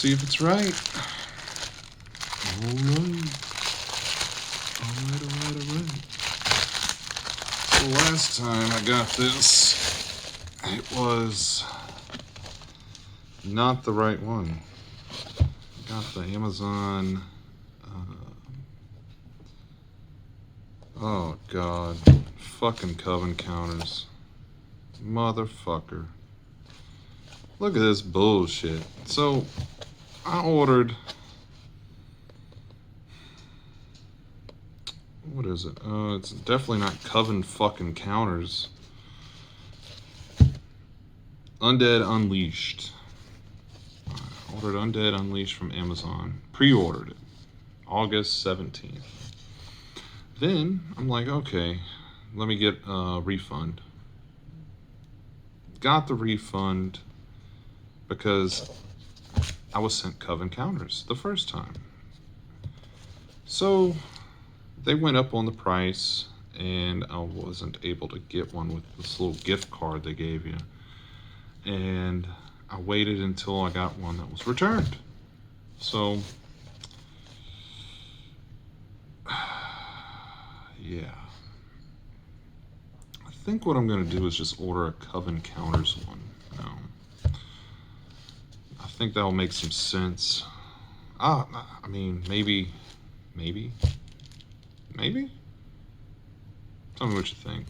see if it's right. Alright. Alright. So last time I got this, it was not the right one. I got the Amazon. Oh god. Fucking coven counters. Motherfucker. Look at this bullshit. So, I ordered... What is it? It's definitely not coven fucking counters. Undead Unleashed. I ordered Undead Unleashed from Amazon. Pre-ordered it. August 17th. Then, I'm like, okay, let me get a refund. Got the refund because I was sent coven counters the first time. So they went up on the price and I wasn't able to get one with this little gift card they gave you. And I waited until I got one that was returned. So, yeah. I think what I'm going to do is just order a Coven Counters one. I think that'll make some sense. I mean, maybe. Tell me what you think.